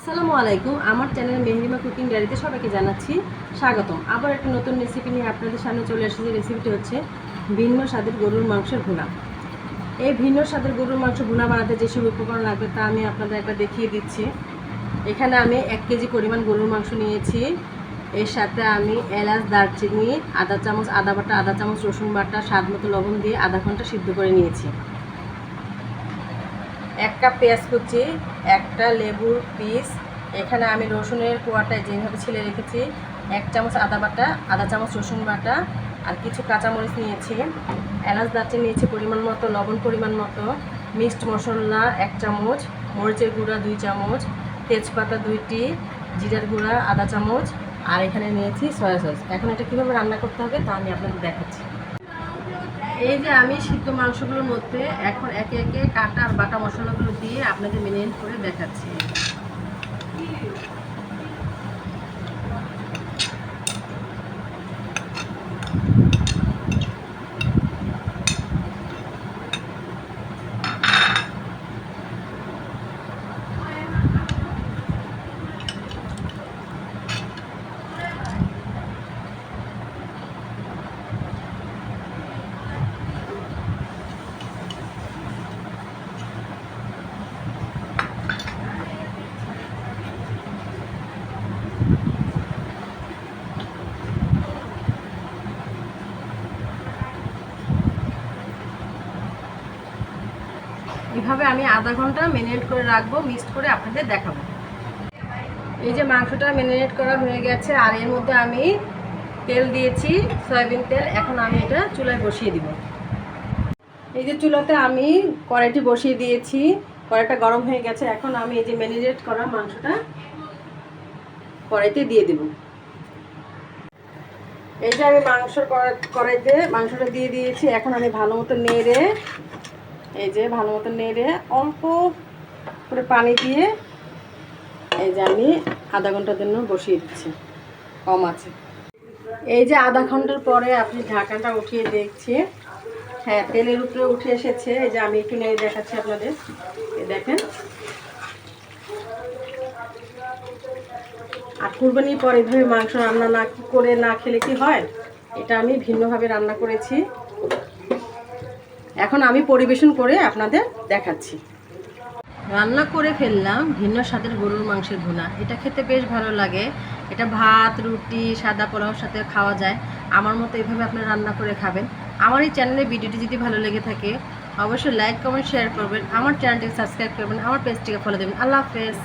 আসসালামু আলাইকুম। আমার চ্যানেল মেহরিমা কুকিং ডায়েরিতে সবাইকে জানাচ্ছি স্বাগতম। আবার একটা নতুন রেসিপি নিয়ে আপনাদের সামনে চলে এসেছি। রেসিপিটি হচ্ছে ভিন্ন স্বাদের গরুর মাংসের ভুনা। এই ভিন্ন স্বাদের গরুর মাংস ভুনা বানাতে যেসব উপকরণ লাগবে তা আমি আপনাদের একবার দেখিয়ে দিচ্ছি। এখানে আমি 1 কেজি পরিমাণ গরুর মাংস নিয়েছি। এর সাথে আমি এলাচ, দারচিনি, আদা চামচ আদা বাটা, আদা চামচ রসুন বাটা, স্বাদ মতো লবণ দিয়ে আধা ঘন্টা সিদ্ধ করে নিয়েছি। 1 কাপ পেঁয়াজ কুচি, একটা লেবুর পিস, এখানে আমি রসুনের কোয়াটায় যেভাবে ছিলে রেখেছি, 1 চামচ আদা বাটা, আধা চামচ রসুন বাটা আর কিছু কাঁচামরিচ নিয়েছি, এলাচ দারচিনি নিয়েছি পরিমাণ মতো, লবণ পরিমাণ মতো, মিক্সড মশলা 1 চামচ, মরিচের গুঁড়া 2 চামচ, তেজপাতা 2টি, জিরার গুঁড়া আধা চামচ আর এখানে নিয়েছি সয়া সস। এখন এটা কীভাবে রান্না করতে হবে তা আমি আপনাদের দেখাচ্ছি। এই যে আমি সিদ্ধ মাংসগুলোর মধ্যে এখন একে একে কাটা আর বাটা মশলাগুলো দিয়ে আপনাদের মেরিনেট করে দেখাচ্ছি। এভাবে আমি আধা ঘন্টা মেরিনেট করে রাখবো, মিক্সড করে আপনাদের দেখাবো। এই যে মাংসটা মেরিনেট করা হয়ে গেছে আর এর মধ্যে আমি তেল দিয়েছি, সয়াবিন তেল। এখন আমি এটা চুলায় বসিয়ে দিব। এই যে চুলাতে আমি কড়াইটি বসিয়ে দিয়েছি, কড়াইটা গরম হয়ে গেছে। এখন আমি এই যে মেরিনেট করা মাংসটা কড়াইতে দিয়ে দেব। এই যে আমি কড়াইতে মাংসটা দিয়ে দিয়েছি। এখন আমি ভালো মতো নেড়ে, এই যে ভালো মতো নেড়ে অল্প করে পানি দিয়ে এই যে আমি আধা ঘন্টার জন্য বসিয়ে দিচ্ছি কম আছে। এই যে আধা ঘন্টার পরে আপনি ঢাকাটা উঠিয়ে দেখছি, হ্যাঁ তেলের উপরে উঠে এসেছে। এই যে আমি একটু নেড়ে দেখাচ্ছি আপনাদের, দেখেন। আর কুরবানির পরে এভাবে মাংস রান্না না খেলে কি হয়, এটা আমি ভিন্নভাবে রান্না করেছি। এখন আমি পরিবেশন করে আপনাদের দেখাচ্ছি। রান্না করে ফেললাম ভিন্ন স্বাদের গরুর মাংসের ভুনা। এটা খেতে বেশ ভালো লাগে। এটা ভাত, রুটি, সাদা পোলাওর সাথে খাওয়া যায়। আমার মতো এভাবে আপনারা রান্না করে খাবেন। আমার এই চ্যানেলের ভিডিওটি যদি ভালো লেগে থাকে অবশ্যই লাইক, কমেন্ট, শেয়ার করবেন। আমার চ্যানেলটিকে সাবস্ক্রাইব করবেন, আমার পেজটিকে ফলো দেবেন। আল্লাহ হাফেজ।